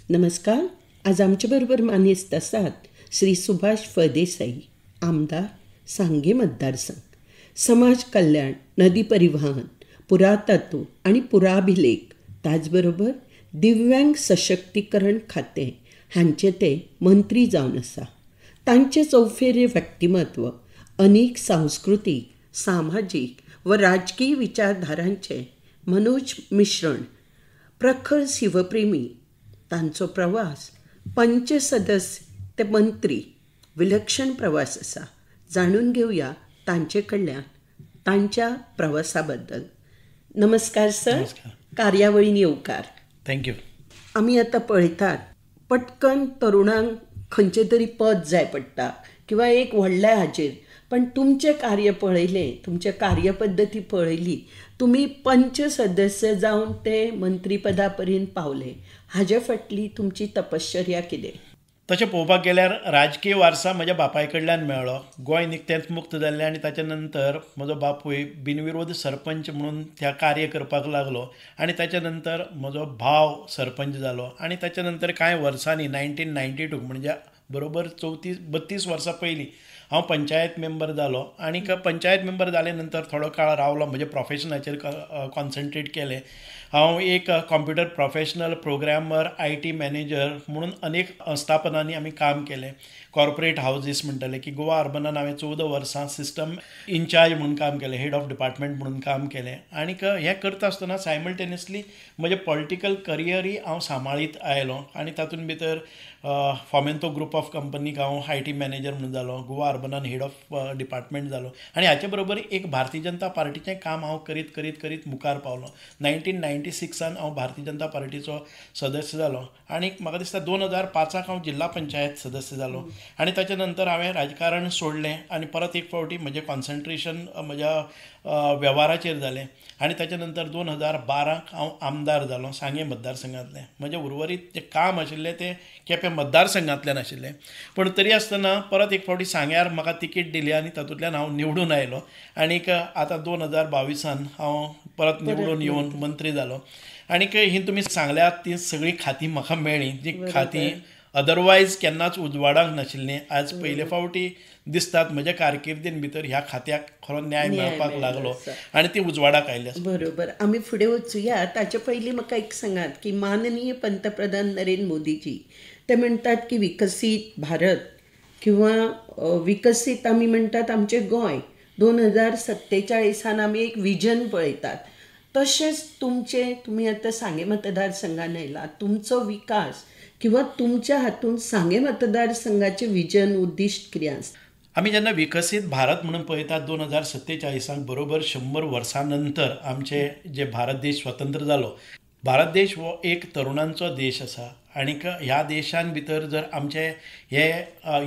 नमस्कार. आज आमच्याबरोबर मान्यस्त असतात श्री सुभाष फळदेसाई, आमदार, सांगे मतदारसंघ. समाज कल्याण, नदी परिवहन, पुरातत्व आणि पुराभिलेख, त्याचबरोबर दिव्यांग सशक्तीकरण खाते हांचे ते मंत्री जावन आसा. तांचे चौफेरे व्यक्तिमत्व अनेक सांस्कृतिक, सामाजीक व राजकीय विचारधारांचे मनोज मिश्रण, प्रखर शिवप्रेमी. तांचो प्रवास पंचसदस्य ते मंत्री विलक्षण प्रवास आसा. जाणून घेवया तांचे कडल्यान तांच्या प्रवासाबद्दल. नमस्कार सर. नमस्कार. कार्यावळीन येवकार. थँक्यू. आमी आतां पळयतात पटकन तरुणांक खंयचें तरी पद जाय पडटा किंवा एक व्हडल्या हाचेर, पण तुमचें कार्य पळयलें, तुमच्या कार्यपद्दती पळयली, तुमी पंच सदस्य जावन ते मंत्रीपदा पर्यंत पावले. हाजे फाटली तुमची तपश्चर्या कितें? तशें पळोवपाक गेल्यार राजकीय वारसा म्हज्या बापाय कडल्यान मेळ्ळो. गोंय निकतेंच मुक्त जाल्लें आनी ताच्या नंतर म्हजो बापूय बिनविरोध सरपंच म्हणून त्या कार्य करपाक लागलो आनी ताच्या नंतर म्हजो भाव सरपंच जालो आनी ताच्या नंतर कांय वर्सांनी 1992 म्हणजे बरोबर 32 वर्सां पयलीं हांव पंचायत मेंबर जालो. आनी पंचायत मेंबर जाले नंतर थोडो काळ रावलो, म्हज्या प्रोफेशनाचेर कॉन्सन्ट्रेट केलें. हांव एक computer professional, programmer, IT manager म्हणून अनेक स्थापनांनी आमी काम केलें. कॉर्पोरेट हावजीस म्हणटले की गोवा अर्बनान हांवें 14 वर्सां सिस्टम इन्चार्ज म्हणून काम केलें, हेड ऑफ डिपार्टमेंट म्हणून काम केलें. आनीक हें करता आसतना सायमल्टेनियसली म्हजें पॉलिटिकल करियरूय हांव सांबाळीत आयलो आनी तातूंत भितर फॉमेंतो ग्रूप ऑफ कंपनीक हांव IT मॅनेजर म्हणून जालो, गोवा अर्बनान हेड ऑफ डिपार्टमेंट जालो आनी हाचे बरोबर एक भारतीय जनता पार्टीचें काम हांव करीत मुखार पावलो. 1996 हांव भारतीय जनता पार्टीचो सदस्य जालो आनीक म्हाका दिसता 2005 हांव जिल्हा पंचायत सदस्य जालो आनी ताच्या नंतर हांवें राजकारण सोडलें आनी परत एक फावटी म्हजें कॉन्सन्ट्रेशन म्हज्या वेव्हाराचेर जालें आनी ताच्या नंतर 2012 हांव आमदार जालो सांगे मतदारसंघांतलें. म्हजें उर्वरीत जें काम आशिल्लें तें केपें मतदारसंघांतल्यान आशिल्लें, पूण तरी आसतना परत एक फावटी सांग्यार म्हाका तिकेट दिली आनी तातूंतल्यान हांव निवडून आयलो आनीक आतां 2022 हांव परत निवडून येवन मंत्री जालो. आनीक ही तुमी सांगल्यात ती सगळीं खातीं म्हाका मेळ्ळीं, जी खातीं अदरवायज केन्नाच उजवाडाक नाशिल्लीं. आज पयले फावटी दिसतात म्हज्या कारकिर्दीन भितर ह्या खात्याक खरो न्याय मेळपाक लागलो आनी ती उजवाडाक आयली आसा. बरोबर. आमी फुडें वचुया. ताचे पयलीं म्हाका एक सांगात की माननीय पंतप्रधान नरेंद्र मोदीजी ते म्हणटात की विकसीत भारत किंवा विकसीत आमी म्हणटात आमचें गोंय 2047 आमी एक विजन पळयतात. तशेंच तुमी आतां सांगे मतदारसंघान आयला. तुमचो विकास किंवा तुमच्या हातूंत सांगे मतदारसंघाचें विजन उद्दिश्ट कितें आसा? आमी जेन्ना विकसीत भारत म्हणून पळयतात 2047 बरोबर 100 वर्सां नंतर आमचे जे भारत देश स्वतंत्र जालो. भारत देश हो एक तरुणांचो देश आसा आनीक ह्या देशान भितर जर आमचे हे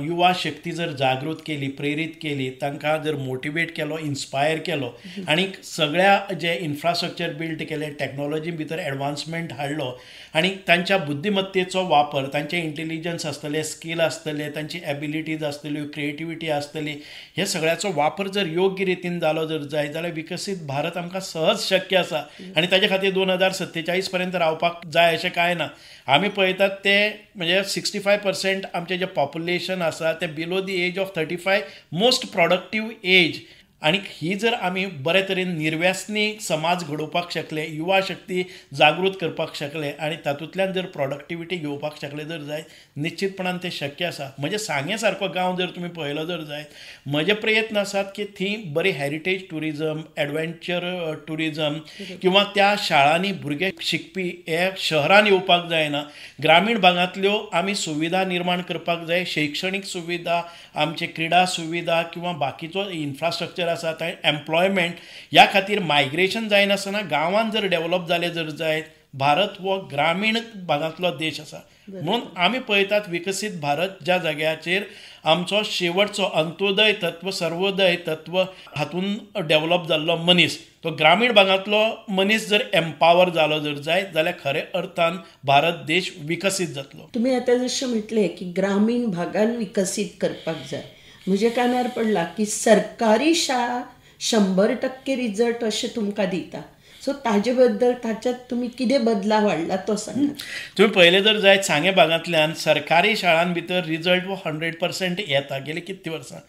युवा शक्ती जर जागृत केली, प्रेरीत केली, तांकां जर मोटिवेट केलो, इन्स्पायर केलो आनीक सगळ्या जे इन्फ्रास्ट्रक्चर बिल्ड केले, टॅक्नॉलॉजी भितर एडवान्समेंट हाडलो आनी तांच्या बुद्धिमत्तेचो वापर, तांचे इंटेलिजन्स आसतले, स्कील आसतले, तांची एबिलिटीज आसतल्यो, क्रिएटिविटी आसतली, हे सगळ्याचो वापर जर योग्य रितीन जालो जर जायत जाल्यार विकसीत भारत आमकां सहज शक्य आसा आनी ताचे खातीर 2047 पर्यंत रावपाक जाय अशें कांय ना. आमी पळयतात ते म्हणजे 65% आमचें जें पॉप्युलेशन आसा तें below the age of 35, most productive age. आनी ही जर आमी बरे तरेन निर्व्यसनी समाज घडोवपाक शकले, युवा शक्ती जागृत करपाक शकले आनी तातूंतल्यान जर प्रोडक्टिविटी घेवपाक शकले जर जायत, निश्चितपणान तें शक्य आसा. म्हणजे सांगे सारको गांव जर तुमी पळयलो जर जायत, म्हजे प्रयत्न आसात की थंय बरी हेरिटेज टुरिजम, एडवेंचर टुरिजम किंवा त्या शाळांनी भुरगे शिकपी हे शहरान येवपाक जायना. ग्रामीण भागांतल्यो आमी सुविधा निर्माण करपाक जाय, शैक्षणीक सुविधा, आमचे क्रीडा सुविधा किंवा बाकीचो इन्फ्रास्ट्रक्चर आसा थंय एम्प्लॉयमेंट ह्या खातीर मायग्रेशन जायनासतना गांवांत जर डेव्हलप जाले जर जायत. भारत हो ग्रामीण भागांतलो देश आसा म्हणून आमी पळयतात विकसीत भारत ज्या जाग्याचेर आमचो शेवटचो अंत्योदय तत्व, सर्वोदय तत्व हातून डेव्हलप जाल्लो मनीस, तो ग्रामीण भागांतलो मनीस जर एम्पावर जालो जर जायत जाल्यार खरे अर्थान भारत देश विकसीत जातलो. तुमी आतां जशें म्हटलें की ग्रामीण भागान विकसीत करपाक जाय, म्हज्या कानार पडला की सरकारी शाळा 100% रिजल्ट अशें तुमकां दिता. सो ताजे बद्दल ताच्यात तुम्ही कितें बदलाव हाडला तो सांगा. तुम्ही पहिले जर जायत सांगे भागांतल्यान सरकारी शाळां भितर रिजल्ट वो 100% येता गेले कितली वर्सां.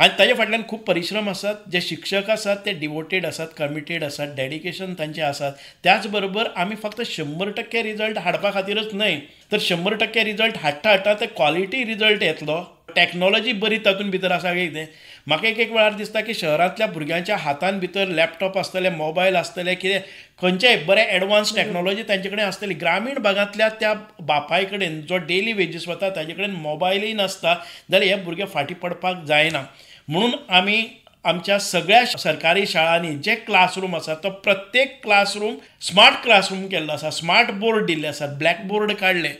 आनी ताजे फाटल्यान खूब परिश्रम आसात. जे शिक्षक आसात ते डिवोटेड आसात, कमिटेड आसात, डेडिकेशन तांचें आसात. त्याच बरोबर आमी फक्त 100% रिजल्ट हाडपा खातीरच न्हय, तर 100% रिजल्ट हाडटा ते क्वॉलिटी रिजल्ट येतलो. टॅक्नॉलॉजी बरी तातूंत भितर आसा कितें. म्हाका एक वेळार दिसता की शहरांतल्या भुरग्यांच्या हातान भितर लॅपटॉप आसतले, मोबायल आसतले, कितें खंयचेय बरें एडवान्स टॅक्नॉलॉजी तांचे कडेन आसतली. ग्रामीण भागांतल्या त्या बापाय कडेन जो डेली वेजीस वता ताजे कडेन मोबायलूय नासता जाल्यार हे भुरगे फाटीं पडपाक जायना. म्हणून आमी आमच्या सगळ्या सरकारी शाळांनी जे क्लासरूम आसा तो प्रत्येक क्लासरूम स्मार्ट क्लासरूम केल्लो आसा. स्मार्ट बोर्ड दिल्ले आसात, ब्लॅक बोर्ड काडले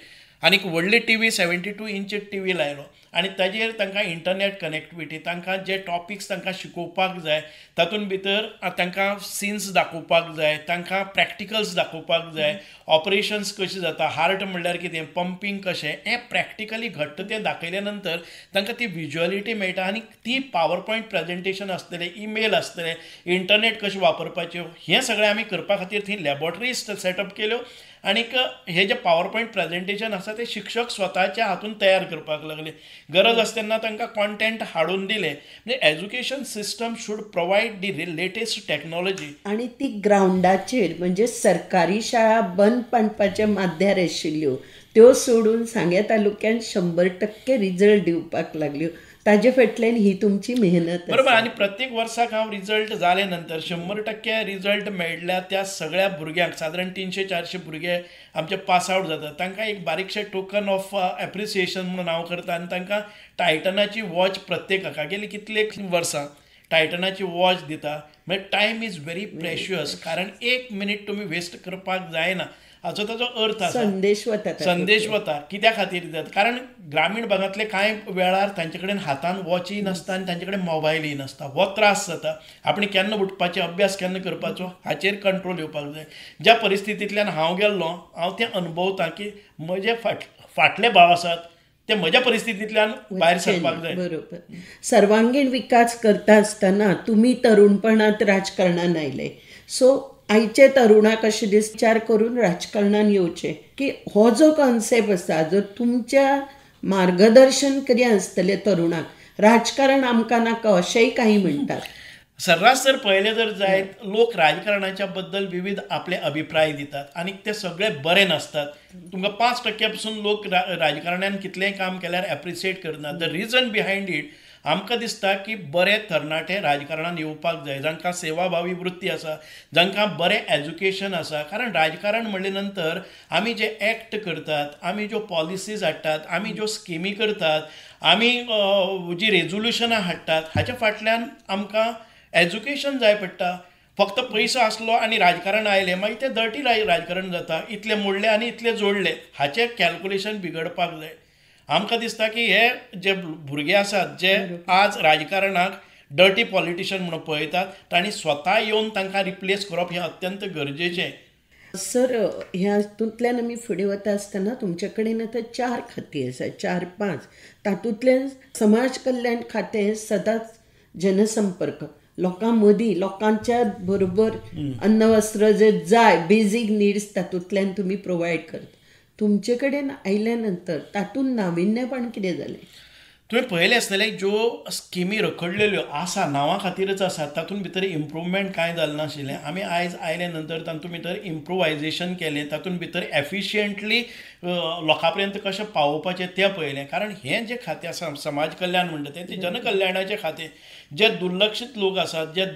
आनी व्हडली टीव्ही 72 इंच टीव्ही लायलो आनी ताजेर तांकां इंटरनेट कनेक्टिविटी, तांकां जे टॉपिक्स तांकां शिकोवपाक जाय तातूंत भितर तांकां सिन्स दाखोवपाक जाय, तांकां प्रॅक्टिकल्स दाखोवपाक जाय, ऑपरेशन्स कशें जाता, हार्ट म्हणल्यार कितें, पंपींग कशें, हें प्रॅक्टिकली घट्ट तें दाखयल्या नंतर तांकां ती विज्युअलिटी मेळटा आनी ती पावर पॉयंट प्रेजेंटेशन आसतलें, ईमेल आसतलें, इंटरनेट कशें वापरपाच्यो, हें सगळें आमी करपा खातीर थंय लॅबॉरेटरीज सेटअप केल्यो. आनीक हे जे पावर पॉयंट प्रेजेंटेशन आसा ते शिक्षक स्वताच्या हातून तयार करपाक लागले. गरज आसा तेन्ना तांकां कॉन्टेंट हाडून दिलें. म्हणजे education system should provide the latest technology. आणि ती ग्राउंडाचेर म्हणजे सरकारी शाळा बंद पडपाचे माध्यर आशिल्ल्यो त्यो सोडून सांगे तालुक्यात 100% रिजल्ट दिवपाक लागल्यो. ताजे फाटल्यान ही तुमची मेहनत बरोबर. आणि प्रत्येक वर्साक हांव रिजल्ट जाले नंतर 100% रिजल्ट मेळिल्ल्या त्या सगळ्या भुरग्यांक सादारण 300-400 भुरगे आमचे पास आवट जातात. तांकां एक बारीकशें टोकन ऑफ एप्रिसिएशन म्हणून हांव करता आनी तांकां टायटनाची वॉच प्रत्येकाका गेली कितलेक वर्सां टायटनाची वॉच दिता. म्हणजे टायम इज व्हेरी प्रेशियस. कारण 1 मिनीट तुमी वेस्ट करपाक जायना हाचो ताचो अर्थ आसा. संदेश वता. कित्या खातीर दितात कारण ग्रामीण भागांतले कांय वेळार तांचे कडेन हातान वॉचय नासता आनी तांचे कडेन मोबायलय नासता. हो त्रास जाता. आपण केन्ना उठपाचें, अभ्यास केन्ना करपाचो हाचेर कंट्रोल येवपाक जाय. ज्या परिस्थितींतल्यान हांव गेल्लो हांव तें अनुभवतां की म्हजे फाटले भाव आसात ते म्हज्या परिस्थितींतल्यान भायर सरपाक जाय. बरोबर. सर्वांगीण विकास करता आसतना तुमी तरुणपणांत राजकारणान आयले. सो आयचे तरुणाक अशें विचार करून राजकारणान येवचें की हो जो कॉन्सेप्ट आसा जर तुमच्या मार्गदर्शन कितें आसतलें तरुणाक राजकारण आमकां नाका अशेंय काही म्हणटात. सर्रास जर पळयलें जर जायत लोक राजकारणाच्या बद्दल विविध आपले अभिप्राय दितात आनी ते सगळे बरे नासतात. तुमकां 5% पसून लोक राजकारण्यान कितलेंय काम केल्यार एप्रिशिएट करनात. द रिजन बिहायंड इट आमकां दिसता की बरे तरणाटे राजकारणान येवपाक जाय, जांकां सेवाभावी वृत्ती आसा, जांकां बरें एज्युकेशन आसा. कारण राजकारण म्हणले नंतर आमी जे एक्ट करतात, आमी ज्यो पॉलिसीज हाडटात, आमी ज्यो स्किमी करतात, आमी जी रेझोल्युशनां हाडटात हाच्या फाटल्यान आमकां एज्युकेशन जाय पडटा. फक्त पयसो आसलो आनी राजकारण आयलें मागीर तें डर्टी राजकारण जाता. इतले मोडले आनी इतले जोडले हाचें कॅल्क्युलेशन बिगडपाक जाय. आमकां दिसता की हे जे भुरगे आसात जे आज राजकारणाक डर्टी पॉलिटिशियन म्हणून पळयतात तांणी स्वता येवन तांकां रिप्लेस करप हें अत्यंत गरजेचें. सर ह्या हातूंतल्यान आमी फुडें वता आसतना तुमचे कडेन आतां 4 खातीं आसा, 4-5. तातूंतल्यान समाज कल्याण खातें सदांच जनसंपर्क लोकां मदीं लोकांच्या बरोबर अन्न वस्त्र जे जाय बेजीक निड्स तातूंतल्यान तुमी प्रोवायड करता. तुमचे कडेन आयल्या नंतर तातूंत नाविन्यपण कितें जालें? तुवें पळयलें आसतलें ज्यो स्किमी रखडलेल्यो आसा नांवा खातीरच आसात तातूंत भितर इम्प्रूवमेंट कांय जालें नाशिल्लें. आमी आयज आयले नंतर तातूंत भितर इम्प्रोवायजेशन केलें, तातूंत भितर एफिशियंटली लोकां पर्यंत कशें पावोवपाचें तें पळयलें. कारण हें जें खातें आसा समाज कल्याण म्हणटा तें जनकल्याणाचें खातें. जे दुर्लक्षीत लोक आसात, जे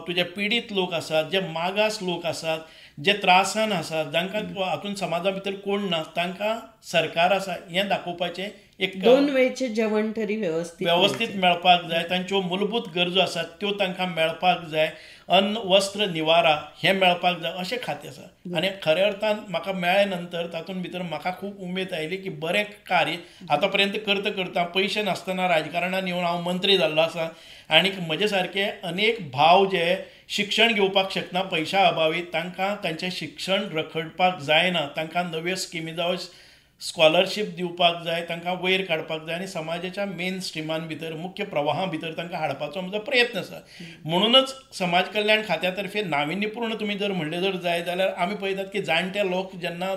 तुजे पिडीत लोक आसात, जे मागास लोक आसात, जे त्रासान आसात, जांकां हातूंत समाजा भितर कोण ना तांकां सरकार आसा हें दाखोवपाचें. एक 2 वेळचें जेवण तरी वेवस्थीत मेळपाक जाय. तांच्यो मूलभूत गरजो आसात त्यो तांकां मेळपाक जाय. अन्न वस्त्र निवारा हें मेळपाक जाय अशें खातें आसा. आनी खऱ्या अर्थान म्हाका मेळ्ळे नंतर तातूंत भितर म्हाका खूब उमेद आयली की बरें कार्य आतां पर्यंत करता पयशे नासतना राजकारणान येवन हांव मंत्री जाल्लो आसा. आनीक म्हजे सारके अनेक भाव जे शिक्षण घेवपाक शकना पयशा अभावी तांकां तांचें शिक्षण रखडपाक जायना. तांकां नव्यो स्किमी जावं स्कॉलरशीप दिवपाक जाय, तांकां वयर काडपाक जाय आनी समाजाच्या मेन स्ट्रिमान भितर मुख्य प्रवाहा भितर तांकां हाडपाचो म्हजो प्रयत्न आसा. म्हणूनच समाज कल्याण खात्या तर्फे नाविन्यपूर्ण तुमी जर म्हणलें जर जाय जाल्यार आमी पळयतात की जाणटे लोक जेन्ना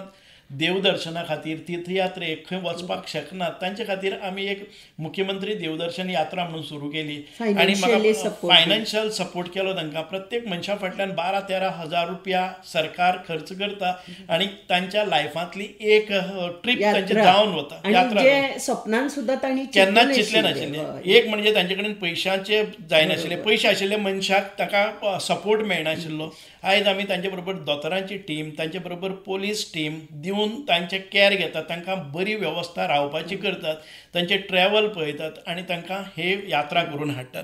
देवदर्शना खातीर तीर्थयात्रेक खंय वचपाक शकनात तांचे खातीर आमी एक मुख्यमंत्री देवदर्शन यात्रा म्हणून सुरू केली आनी म्हाका फायनान्शियल सपोर्ट केलो तांकां. प्रत्येक मनशा फाटल्यान 12-13 हजार रुपया सरकार खर्च करता आनी तांच्या लायफांतली एक ट्रीप तांची जावन वता. यात्रा स्वप्नान सुद्धा तांणी केन्नाच चिंतलें नाशिल्लें. एक म्हणजे तांचे कडेन पयशांचे जायनाशिल्ले, पयशे आशिल्ले मनशाक ताका सपोर्ट मेळनाशिल्लो. आयज आमी तांचे बरोबर दोतोरांची टीम, तांचे बरोबर पोलीस टीम दिवन तांचे कॅर घेतात, तांकां बरी वेवस्था रावपाची करतात, तांचे ट्रॅव्हल पळयतात आनी तांकां हे यात्रा करून हाडटात.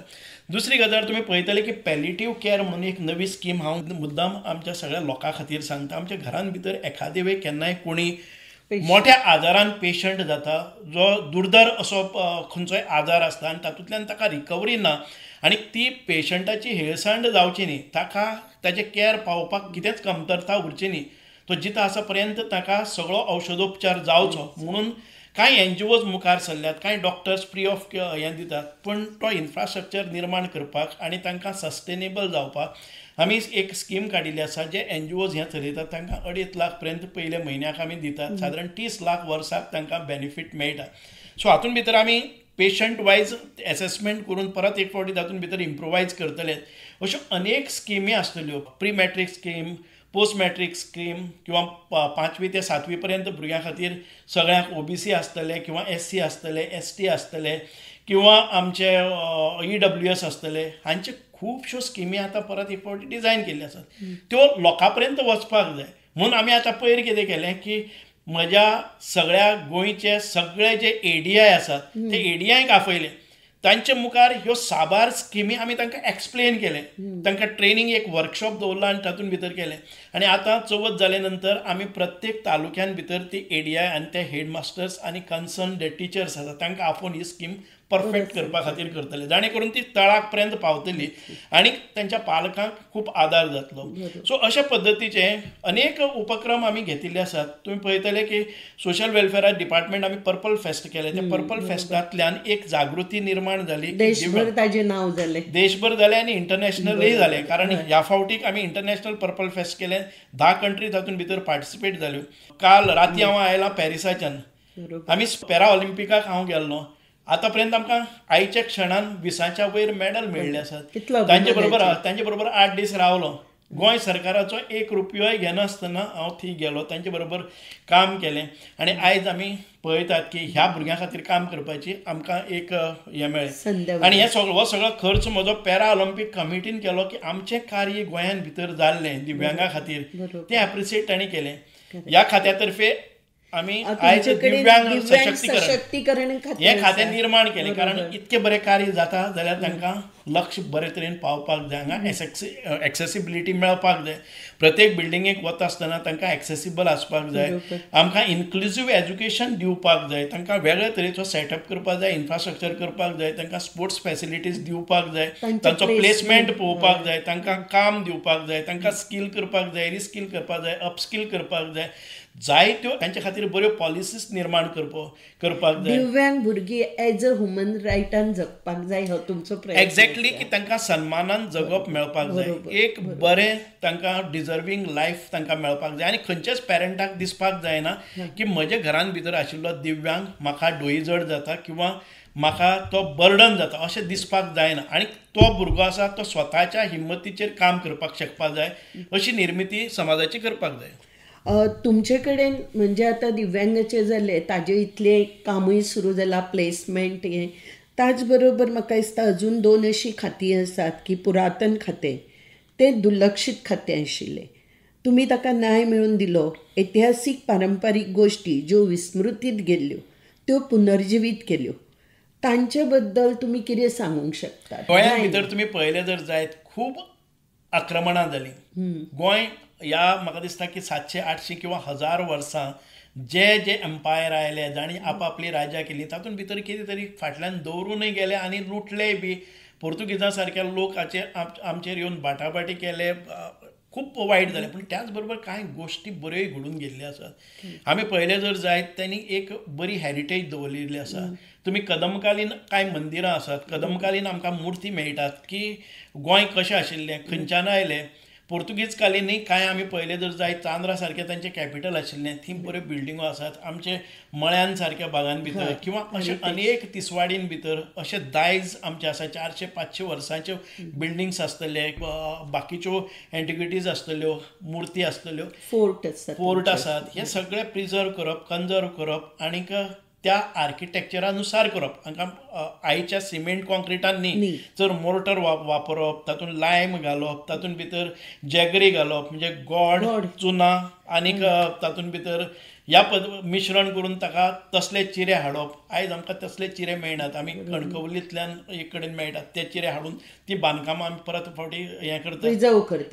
दुसरी गजाल तुमी पळयतले की पॅलिएटिव्ह कॅर म्हणून एक नवी स्कीम हांव मुद्दाम आमच्या सगळ्या लोकां खातीर सांगता. आमच्या घरान भितर एखादे वेळ केन्नाय कोणी मोठ्या आजारान पेशंट जाता, जो दुर्धर असो खंयचोय आजार आसता आनी तातूंतल्यान ताका रिकवरी ना आनी ती पेशंटाची हेळसांड जावची न्ही, ताका ताजे कॅर पावोवपाक कितेंच कमतरता उरची न्ही, तो जिता आसा पर्यंत ताका सगळो औषधोपचार जावचो म्हणून कांय NGOज मुखार सरल्यात, कांय डॉक्टर्स फ्री ऑफ हें दितात. पण तो इन्फ्रास्ट्रक्चर निर्माण करपाक आनी तांकां सस्टेनेबल जावपाक आमी एक स्कीम काडिल्ली आसा. जे NGOज हें चलयतात तांकां 2.5 लाख पर्यंत पयले म्हयन्याक आमी दितात, सादारण 30 लाख वर्साक तांकां बेनिफीट मेळटा. सो हातूंत भितर आमी पेशंट वायज एसेसमेंट करून परत एक फावटी तातूंत भितर इम्प्रोवायज करतले. अश्यो अनेक स्किमी आसतल्यो, pre matric scheme, post matric scheme किंवा 5वी ते 7वी पर्यंत भुरग्यां खातीर सगळ्यांक OBC आसतले किंवा SC आसतले, ST आसतले किंवा आमचे EWS आसतले. हांचे खुबश्यो स्किमी आतां परत एक फावटी डिझायन केल्ल्यो आसात. त्यो लोकां पर्यंत वचपाक जाय म्हणून आमी आतां पयर कितें केलें की म्हज्या सगळ्या गोंयचे सगळे जे ADI आसात ते ADIक आपयले. तांचे मुखार ह्यो साबार स्किमी आमी तांकां एक्सप्लेन केले, तांकां ट्रेनींग एक वर्कशॉप दवरला आनी तातूंत भितर केलें. आनी आतां चवथ जाले नंतर आमी प्रत्येक तालुक्यान भितर ती ADI आनी ते हेडमास्टर्स आनी कन्सर्न जे टिचर्स आसात तांकां आपोवन ही स्कीम परफेक्ट करपा खातीर करतले, जाणे करून ती तळाक पर्यंत पावतली आनी तांच्या पालकांक खूब आदार जातलो. सो अशा पद्दतीचे अनेक उपक्रम आमी घेतिल्ले आसात. तुमी पळयतले की सोशल वेलफेअर डिपार्टमेंट आमी पर्पल फेस्ट केले. त्या पर्पल फेस्टांतल्यान एक जागृती निर्माण जाली, देशभर ताजें नांव जालें, देशभर जालें आनी इंटरनॅशनलय जालें. कारण ह्या फावटीक आमी इंटरनॅशनल पर्पल फेस्ट केलें, 10 कंट्री तातूंत भितर पार्टिसिपेट जाल्यो. काल राती हांव आयलां पॅरिसाच्यान, आमी पॅरा ऑलिंपिकाक हांव गेल्लो. आतां पर्यंत आमकां आयच्या क्षणान 20च्या वयर मेडल मेळ्ळे आसात. तांचे बरोबर 8 दीस रावलो. गोंय सरकाराचो 1 रुपयोय घेनासतना हांव थंय गेलो, तांचे बरोबर काम केलें आनी आयज आमी पळयतात की ह्या भुरग्यां खातीर काम करपाची आमकां एक हें मेळ्ळें. आनी हे हो सगळो खर्च म्हजो पॅरा ऑलिंपीक कमिटीन केलो की आमचें कार्य गोंयान भितर जाल्लें दिव्यांगां खातीर तें एप्रिशिएट तांणी केलें. ह्या खात्या तर्फे आमी आयज दिव्यांग सशक्तीकरण हें खातें निर्माण केलें. कारण इतकें बरें कार्य जाता जाल्यार तांकां लक्ष बरे तरेन पावपाक जाय, हांगा एक्सेसिबिलिटी मेळपाक जाय. प्रत्येक बिल्डिंगेक वता आसतना तांकां एक्सेसिबल आसपाक जाय. आमकां इन्क्लुजीव एज्युकेशन दिवपाक जाय, तांकां वेगळे तरेचो सेटअप करपाक जाय, इन्फ्रास्ट्रक्चर करपाक जाय, तांकां स्पोर्ट्स फॅसिलिटीज दिवपाक जाय, तांचो प्लेसमेंट पळोवपाक जाय, तांकां काम दिवपाक जाय, तांकां स्कील करपाक जाय, रिस्कील करपाक जाय, अपस्कील करपाक जाय. जायत्यो तांचे खातीर बऱ्यो पॉलिसीज निर्माण करपाक जाय. दिव्यांग भुरगीं एज अ ह्युमन रायटान जगपाक जाय हो तुमचो प्रयत्न. एक्झॅक्टली की तांकां सन्मानान जगप मेळपाक जाय, एक बरें तांकां डिजर्विंग लायफ तांकां मेळपाक जाय. आनी खंयच्याच पॅरंटाक दिसपाक जायना की म्हज्या घरान भितर आशिल्लो दिव्यांग म्हाका डोईजड जाता किंवा म्हाका तो बर्डन जाता अशें दिसपाक जायना. आनी तो भुरगो आसा तो स्वताच्या हिम्मतीचेर काम करपाक शकपाक जाय, अशी निर्मिती समाजाची करपाक जाय. तुमचे कडेन म्हणजे आतां दिव्यांगाचे जाले ताजे इतलें कामूय सुरू जालां, प्लेसमेंट हें. ताच बरोबर म्हाका दिसता अजून 2 अशीं खातीं आसात की पुरातन खातें तें दुर्लक्षीत खातें आशिल्लें. तुमी ताका न्याय मेळून दिलो. ऐतिहासीक पारंपारीक गोश्टी ज्यो विस्मृतीत गेल्ल्यो त्यो पुनर्जिवीत केल्यो. तांचे बद्दल तुमी कितें सांगूंक शकतात? गोंया भितर तुमी पळयलें जर जायत खूब आक्रमणां जालीं. गोंय ह्या म्हाका दिसता की 700-800 किंवा 1000 वर्सां जे एम्पायर आयले, जाणी आपआपली राज्यां केलीं, तातूंत भितर कितें तरी फाटल्यान दवरूनय गेले आनी लुटलेय बी. पोर्तुगीजां सारक्या लोकांचे आमचेर येवन बाटाबाटी केले, खूप वाईट जालें. पूण त्याच बरोबर कांय गोश्टी बऱ्योय घडून गेल्ल्यो आसात. आमी पळयलें जर जायत त्यांनी एक बरी हेरिटेज दवरलेली आसा. तुमी कदमकालीन कांय मंदिरां आसात, कदमकालीन आमकां मुर्ती मेळटात की गोंय कशें आशिल्लें, खंयच्यान आयलें. पोर्तुगीज कालीनय कांय आमी पळयलें जर जायत चांद्रा सारकें तांचें कॅपिटल आशिल्लें, थंय बऱ्यो बिल्डिंगो आसात. आमचे मळ्यान सारक्या भागान भितर किंवा अशे अनेक तिसवाडीन भितर अशे दायज आमचे आसा. 400-500 वर्सांच्यो बिल्डिंग्स आसतले, बाकीच्यो एंटिक्विटीज आसतल्यो, मुर्ती आसतल्यो, फोर्ट आसात. हे सगळे प्रिजर्व करप, कन्जर्व करप आनीक त्या आर्किटेक्चरानुसार करप. हांकां आयच्या सिमेंट कॉन्क्रिटान न्ही, जर मोर्टर वापरप, तातूंत लायम घालप, तातूंत भितर जॅगरी घालप म्हणजे गोड, चुना आनीक तातूंत भितर ह्या मिश्रण करून ताका तसले चिरे हाडप. आयज आमकां तसले चिरे मेळनात. आमी कणकवलींतल्यान एक कडेन मेळटात ते चिरे हाडून ती बांदकामां आमी परत फावटी हें करतात,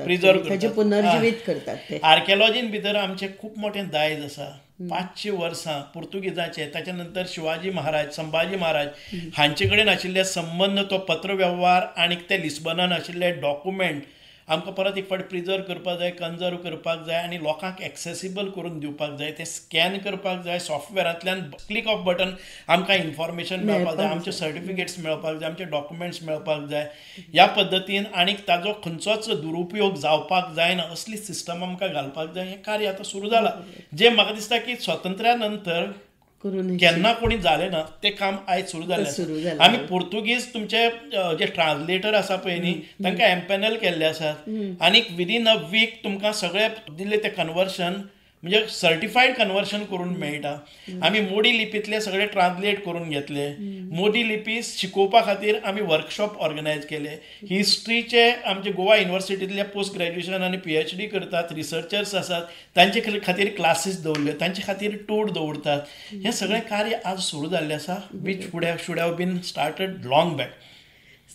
प्रिजर्व करतात. आर्किओलॉजीन भितर आमचें खूब मोठें दायज आसा. 500 वर्सां पुर्तुगीजाचे, ताच्या नंतर शिवाजी महाराज, संभाजी महाराज हांचे कडेन आशिल्ले संबंद, तो पत्रव्यवहार आनीक ते लिस्बनान आशिल्ले डॉक्युमेंट आमकां परत एक फावटी प्रिजर्व करपाक जाय, कन्जर्व करपाक जाय आनी लोकांक एक्सेसिबल करून दिवपाक जाय. ते स्कॅन करपाक जाय. सॉफ्टवेअरांतल्यान क्लिक ऑफ बटन आमकां इन्फॉर्मेशन मेळपाक जाय, आमचे सर्टिफिकेट्स मेळपाक जाय, आमचे डॉक्युमेंट्स मेळपाक जाय. ह्या पद्दतीन आनीक ताजो खंयचोच दुरुपयोग जावपाक जायना असली सिस्टम आमकां घालपाक जाय. हें कार्य आतां सुरू जालां, जें म्हाका दिसता की स्वातंत्र्या नंतर केन्ना कोणी जालें ना. तें काम आयज सुरू जालें. आमी पुर्तुगीज तुमचे जे ट्रान्सलेटर आसा पळय न्ही, तांकां एम्पॅनल केल्ले आसात आनीक विदीन अ वीक तुमकां सगळें दिल्लें तें कन्वर्शन म्हणजे सर्टिफायड कन्वर्शन करून मेळटा. आमी मोडी लिपींतले सगळे ट्रान्सलेट करून घेतले. मोदी लिपी शिकोवपा खातीर आमी वर्कशॉप ऑर्गनायज केले. हिस्ट्रीचे आमचे गोवा युनिवर्सिटींतले पोस्ट ग्रॅज्युएशन आनी PhD करतात, रिसर्चर्स आसात, तांचे खातीर क्लासीस दवरले, तांचे खातीर टूर दवरतात. हें सगळें कार्य आज सुरू जाल्लें आसा, which should have been started long back.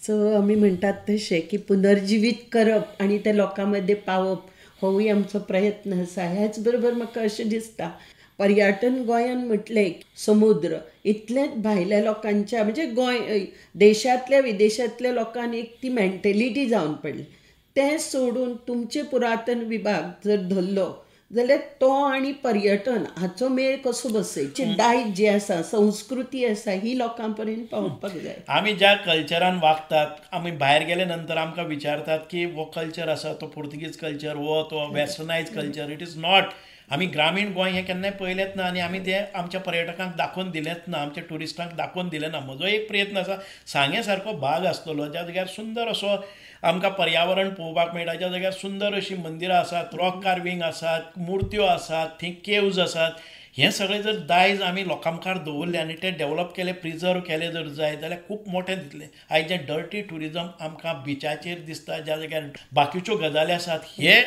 So आमी म्हणटात तशें की पुनर्जिवीत करप आनी ते लोकां मदें पावप होवूय आमचो प्रयत्न आसा. ह्याच बरोबर म्हाका अशें दिसता पर्यटन गोंयान म्हटलें समुद्र इतलेंच भायल्या लोकांच्या म्हणजे गोंय देशांतल्या विदेशांतल्या लोकांक एक ती मेंटेलिटी जावन पडली. तें सोडून तुमचे पुरातन विभाग जर धरलो जाल्यार तो आनी पर्यटन हाचो मेळ कसो बसयचे. दायज जे आसा, संस्कृती आसा, ही लोकां पर्यंत पावपाक जाय. आमी ज्या कल्चरान वागतात, आमी भायर गेले नंतर आमकां विचारतात की हो कल्चर आसा तो पुर्तुगीज कल्चर, हो तो वेस्टर्नायज कल्चर. It is not. आमी ग्रामीण गोंय हें केन्नाय पळयलेंच ना आनी आमी तें आमच्या पर्यटकांक दाखोवन दिलेंच ना, आमच्या ट्युरिस्टांक दाखोवन दिलें ना. म्हजो एक प्रयत्न आसा, सांगे सारको भाग आसतलो ज्या जाग्यार सुंदर असो आमकां पर्यावरण पळोवपाक मेळटा, ज्या जाग्यार सुंदर अशीं मंदिरां आसात, रॉक कार्विंग आसात, मुर्त्यो आसात, थंय केव्ज आसात. हें सगळें जर दायज आमी लोकां मुखार दवरलें आनी तें डेव्हलप केलें, प्रिजर्व केलें जर जायत जाल्यार खूब मोठें दितलें. आयज जें डर्टी ट्युरिजम आमकां बिचाचेर दिसता, ज्या जाग्यार बाकीच्यो गजाली आसात, हे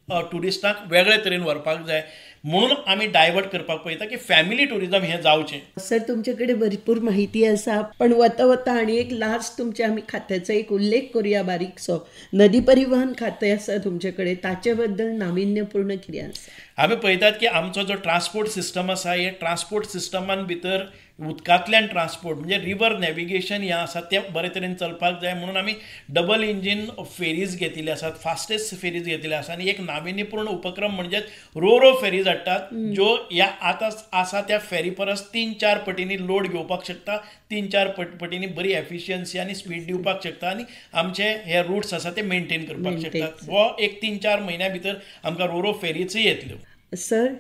ट्युरिस्टांक वेगळे तरेन व्हरपाक जाय. म्हणून आमी डायवर्ट करपाक पळयता की फॅमिली ट्युरिजम हें जावचें. सर तुमचे कडेन भरपूर माहिती आसा, पण वता वता आनी एक लास्ट तुमच्या आमी खात्याचो एक उल्लेख करुया बारीकसो. नदी परिवहन खातें आसा तुमचे कडेन, ताचे बद्दल नाविन्यपूर्ण कितें आसा? आमी पळयतात की आमचो जो ट्रान्सपोर्ट सिस्टम आसा, हे ट्रान्सपोर्ट सिस्टमान भितर उदकांतल्यान ट्रान्सपोर्ट म्हणजे रिवर नॅविगेशन हें आसा तें बरे तरेन चलपाक जाय. म्हणून आमी डबल इंजीन फेरीज घेतिल्ले आसात, फास्टेस्ट फेरीज घेतिल्ले आसा. आनी एक नाविन्यपूर्ण उपक्रम म्हणजे रो फेरीज हाडटात, ज्यो ह्या आतां आसा त्या फेरी परस 3-4 पटींनी लोड घेवपाक शकता, 3-4 पटींनी बरी एफिशियन्सी आनी स्पीड दिवपाक शकता आनी आमचे हे रूट्स आसा ते मेंटेन करपाक शकतात. हो एक 3-4 म्हयन्या भितर आमकां रो फेरीचय येतल्यो. सर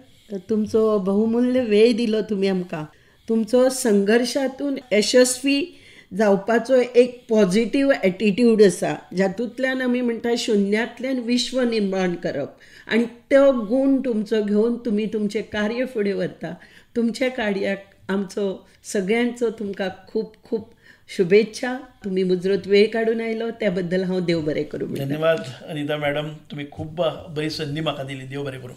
तुमचो बहुमूल्य वेळ दिलो तुमी आमकां. तुमचो संघर्शातून यशस्वी जावपाचो एक पॉझिटिव्ह एटिट्यूड आसा, जातूंतल्यान आमी म्हणटा शुन्यांतल्यान विश्व निर्माण करप, आनी तो गूण तुमचो घेवन तुमी तुमचें कार्य फुडें व्हरता. तुमच्या कार्याक आमचो सगळ्यांचो तुमकां खूब खूब शुभेच्छा. तुम्ही मुजरत वेळ काढून आयलो त्या बद्दल हांव देव बरें करूं. धन्यवाद अनिता मॅडम, तुम्ही खूप बरी संधी म्हाका दिली. देव बरें करूं.